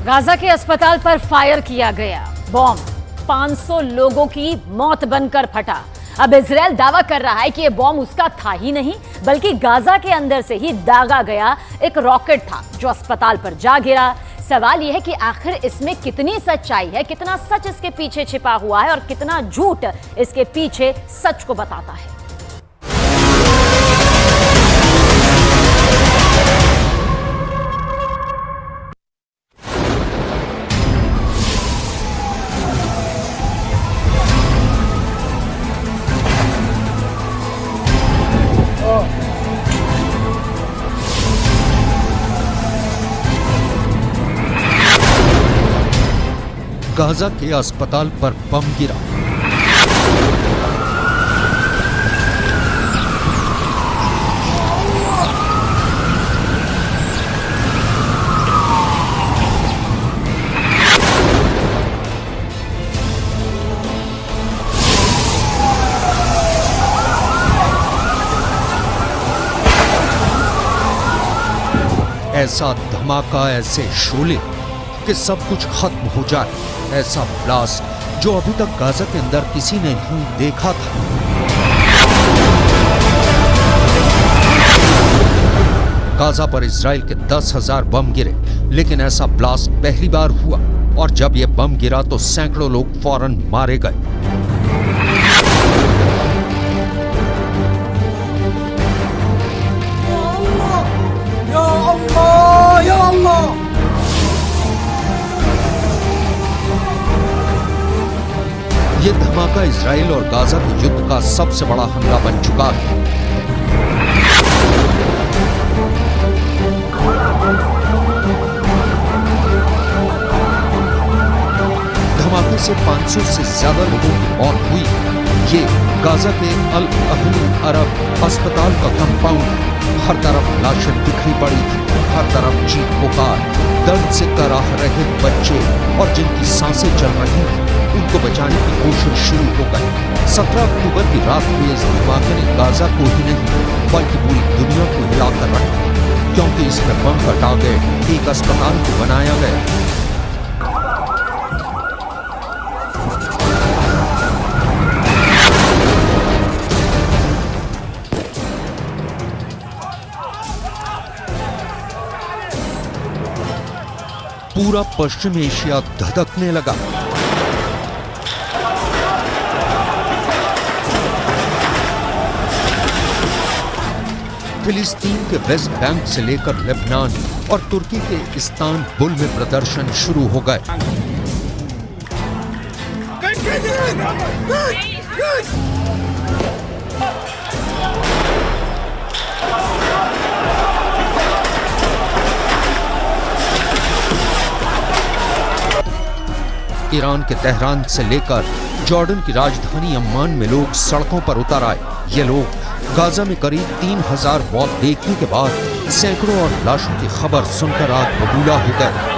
Gaza के अस्पताल पर फायर किया गया बॉम्ब, 500 लोगों की मौत बनकर फटा। अब इजरायल दावा कर रहा है कि यह बॉम्ब उसका था ही नहीं, बल्कि गाजा के अंदर से ही दागा गया एक रॉकेट था जो अस्पताल पर जा गिरा। सवाल यह है कि आखिर इसमें कितनी सच्चाई है, कितना सच इसके पीछे छिपा हुआ है और कितना झूठ इसके पीछे सच को बताता है। गाजा के अस्पताल पर बम गिरा। ऐसा धमाका, ऐसे शोले कि सब कुछ खत्म हो जाए। ऐसा ब्लास्ट जो अभी तक गाजा के अंदर किसी ने नहीं देखा था। गाजा पर इजराइल के 10,000 बम गिरे, लेकिन ऐसा ब्लास्ट पहली बार हुआ। और जब यह बम गिरा तो सैकड़ों लोग फौरन मारे गए। ये धमाका इजराइल और गाजा के युद्ध का सबसे बड़ा हमला बन चुका है। धमाके से 500 से ज्यादा लोगों की मौत हुई। ये गाजा के अल अहली अरब अस्पताल का कंपाउंड। हर तरफ लाशें बिखरी पड़ी थी, हर तरफ चीख पुकार, दर्द से कराह रहे बच्चे और जिनकी सांसें चल रही थी, उनको बचाने की कोशिश शुरू हो गई। 17 अक्टूबर की रात हुए इस धमाके ने गाजा को ही नहीं बल्कि पूरी दुनिया को हिलाकर रखा, क्योंकि इसमें बम का टारगेट एक अस्पताल को बनाया गया। पूरा पश्चिम एशिया धधकने लगा। फिलिस्तीन के वेस्ट बैंक से लेकर लेबनान और तुर्की के इस्तानबुल में प्रदर्शन शुरू हो गए। ईरान के तेहरान से लेकर जॉर्डन की राजधानी अम्मान में लोग सड़कों पर उतर आए। ये लोग गाजा में करीब 3,000 मौत देखने के बाद सैकड़ों और लाशों की खबर सुनकर आग बबूला हो गए।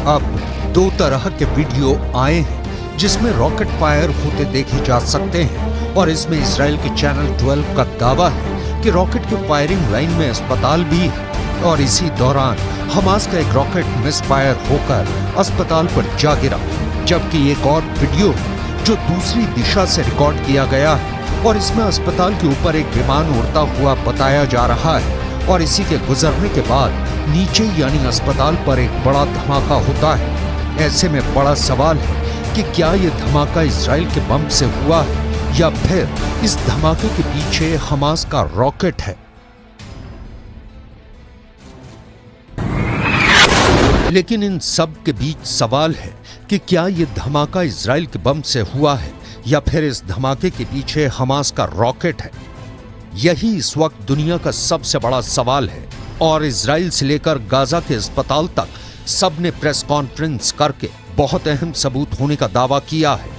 अब 2 तरह के वीडियो आए हैं जिसमें रॉकेट फायर होते देखे जा सकते हैं, और इसमें इजराइल के चैनल 12 का दावा है कि रॉकेट की फायरिंग लाइन में अस्पताल भी है और इसी दौरान हमास का एक रॉकेट मिसफायर होकर अस्पताल पर जा गिरा। जबकि एक और वीडियो है जो दूसरी दिशा से रिकॉर्ड किया गया है और इसमें अस्पताल के ऊपर एक विमान उड़ता हुआ बताया जा रहा है और इसी के गुजरने के बाद नीचे यानी अस्पताल पर एक बड़ा धमाका होता है। ऐसे में बड़ा सवाल है कि क्या ये धमाका इजराइल के बम से हुआ है या फिर इस धमाके के पीछे हमास का रॉकेट है। लेकिन इन सब के बीच सवाल है कि क्या ये धमाका इजराइल के बम से हुआ है या फिर इस धमाके के पीछे हमास का रॉकेट है। यही इस वक्त दुनिया का सबसे बड़ा सवाल है और इजराइल से लेकर गाजा के अस्पताल तक सबने प्रेस कॉन्फ्रेंस करके बहुत अहम सबूत होने का दावा किया है।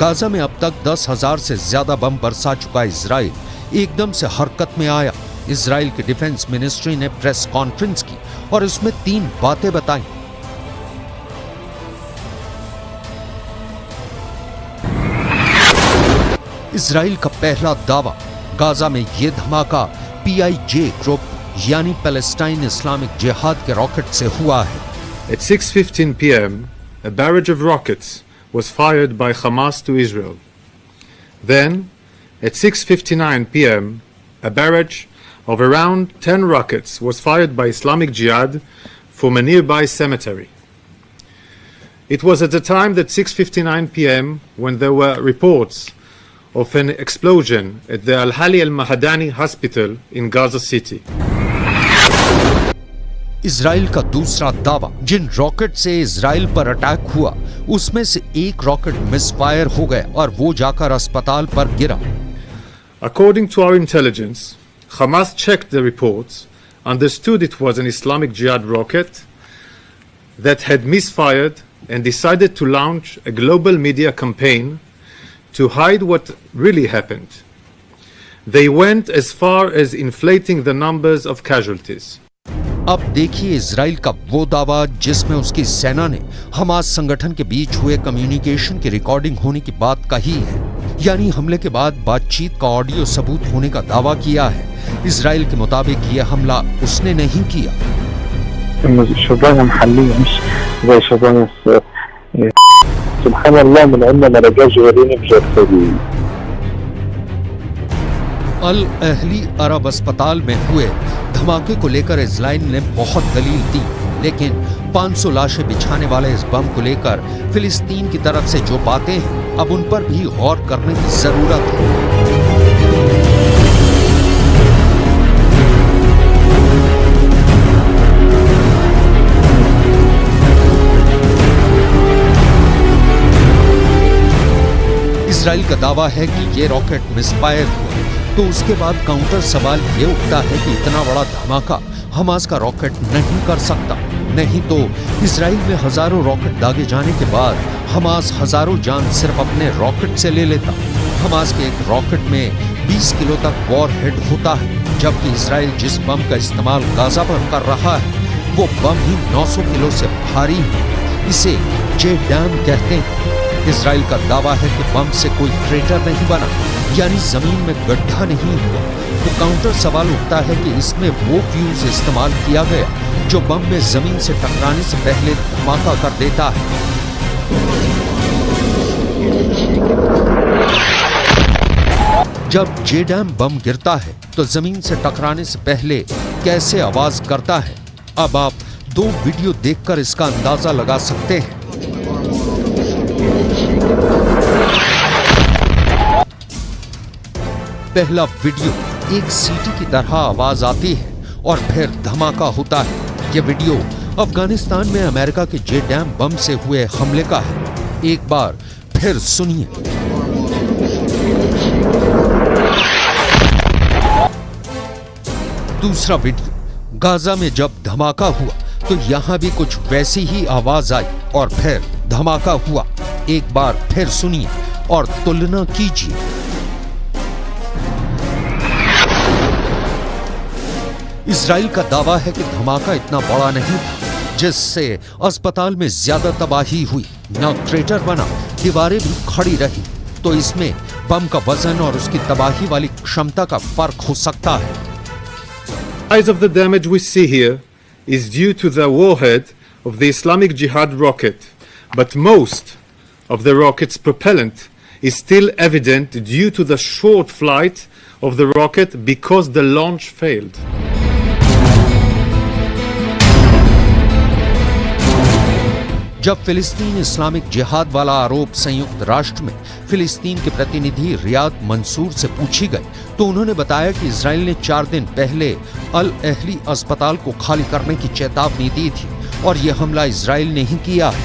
गाजा में अब तक 10,000 से ज्यादा बम बरसा चुका इजराइल एकदम से हरकत में आया। इजराइल की डिफेंस मिनिस्ट्री ने प्रेस कॉन्फ्रेंस की और उसमें 3 बातें बताई। इजराइल का पहला दावा, गाजा में ये धमाका PIJ ग्रुप यानी पैलेस्टाइन इस्लामिक जिहाद के रॉकेट से हुआ है। At 6:15 p.m., a barrage of rockets was fired by Hamas to Israel. Then, at 6:59 p.m., a barrage of around 10 rockets was fired by Islamic Jihad from a nearby cemetery. It was at the time that 6:59 p.m. when there were reports of an explosion at the Al-Hali Al-Mahadani hospital in Gaza City. Israel का दूसरा दावा, जिन rocket से Israel पर attack हुआ उसमें से एक rocket misfire हो गया और वो जाकर अस्पताल पर गिरा। According to our intelligence, Hamas checked the reports, understood it was an Islamic Jihad rocket that had misfired and decided to launch a global media campaign to hide what really happened. They went as far as inflating the numbers of casualties. अब देखिए Israel का वो दावा जिसमें उसकी सेना ने Hamas संगठन के बीच हुए कम्युनिकेशन की रिकॉर्डिंग होने की बात कही है, यानी हमले के बाद बातचीत का ऑडियो सबूत होने का दावा किया है। इजराइल के मुताबिक ये हमला उसने नहीं किया। अल अहली अरब अस्पताल में हुए धमाके को लेकर इजराइल ने बहुत दलील दी, लेकिन 500 लाशें बिछाने वाले इस बम को लेकर फिलिस्तीन की तरफ से जो बातें हैं, अब उन पर भी गौर करने की जरूरत है। इजराइल का दावा है कि ये रॉकेट मिसफायर हुआ, तो उसके बाद काउंटर सवाल ये उठता है कि इतना बड़ा धमाका हमास का रॉकेट नहीं कर सकता। नहीं तो इजराइल में हजारों रॉकेट दागे जाने के बाद हमास हजारों जान सिर्फ अपने रॉकेट से ले लेता। हमास के एक रॉकेट में 20 किलो तक वॉर हेड होता है, जबकि इजराइल जिस बम का इस्तेमाल गाजा पर कर रहा है वो बम ही 900 किलो से भारी है। इसे JDAM कहते हैं। इजराइल का दावा है कि बम से कोई क्रेटर नहीं बना, यानी जमीन में गड्ढा नहीं हुआ। तो काउंटर सवाल उठता है कि इसमें वो फ्यूज इस्तेमाल किया गया जो बम में जमीन से टकराने से पहले धमाका कर देता है। जब JDAM बम गिरता है तो जमीन से टकराने से पहले कैसे आवाज करता है, अब आप 2 वीडियो देखकर इसका अंदाजा लगा सकते हैं। पहला वीडियो एक सीटी की तरह आवाज आती है और फिर धमाका होता है। यह वीडियो अफगानिस्तान में अमेरिका के JDAM बम से हुए हमले का है। एक बार फिर सुनिए। दूसरा वीडियो, गाजा में जब धमाका हुआ तो यहां भी कुछ वैसी ही आवाज आई और फिर धमाका हुआ। एक बार फिर सुनिए और तुलना कीजिए। इजराइल का दावा है कि धमाका इतना बड़ा नहीं था जिससे अस्पताल में ज्यादा तबाही हुई, न क्रेटर बना, दीवारें भी खड़ी रही। तो इसमें बम का वजन और उसकी तबाही वाली क्षमता का फर्क हो सकता है। Size of the damage we see here is due to the warhead of the Islamic Jihad rocket, but most of the rocket's propellant is still evident due to the short flight of the rocket because the launch failed. जब फिलिस्तीन Islamic जिहाद वाला आरोप संयुक्त राष्ट्र में फिलिस्तीन के प्रतिनिधि रियाद मंसूर से पूछी गई तो उन्होंने बताया कि इजराइल ने 4 दिन पहले अल अहली अस्पताल को खाली करने की चेतावनी दी थी और यह हमला इजराइल ने ही किया है।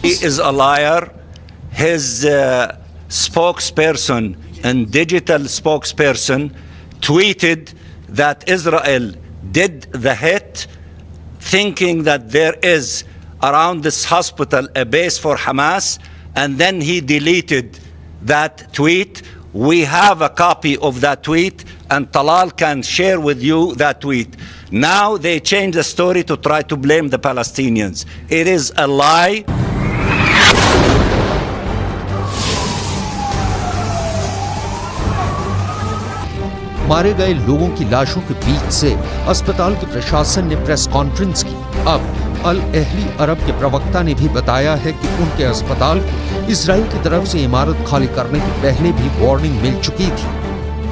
He is a liar. His spokesperson and digital spokesperson tweeted that Israel did the hit, thinking that there is around this hospital a base for Hamas, and then he deleted that tweet. We have a copy of that tweet, and Talal can share with you that tweet. Now they change the story to try to blame the Palestinians. It is a lie. मारे गए लोगों की लाशों के बीच से अस्पताल के प्रशासन ने प्रेस कॉन्फ्रेंस की। अब अल अहली अरब के प्रवक्ता ने भी बताया है कि उनके अस्पताल को इजराइल की तरफ से इमारत खाली करने के पहले भी वार्निंग मिल चुकी थी।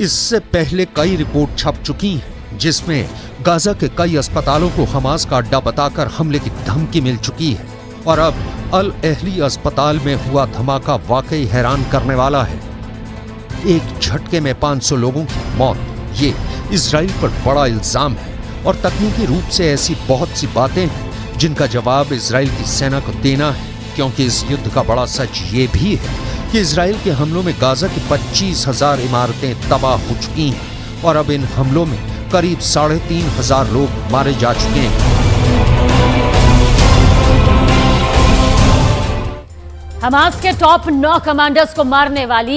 इससे पहले कई रिपोर्ट छप चुकी हैं जिसमें गाजा के कई अस्पतालों को हमास का अड्डा बताकर हमले की धमकी मिल चुकी है और अब अल अहली अस्पताल में हुआ धमाका वाकई हैरान करने वाला है। एक झटके में 500 लोगों की मौत, ये इजराइल पर बड़ा इल्जाम है और तकनीकी रूप से ऐसी बहुत सी बातें हैं जिनका जवाब इजराइल की सेना को देना है, क्योंकि इस युद्ध का बड़ा सच ये भी है कि इजराइल के हमलों में गाजा की 25,000 इमारतें तबाह हो चुकी हैं और अब इन हमलों में करीब 3,500 लोग मारे जा चुके हैं। हमास के टॉप 9 कमांडर्स को मारने वाली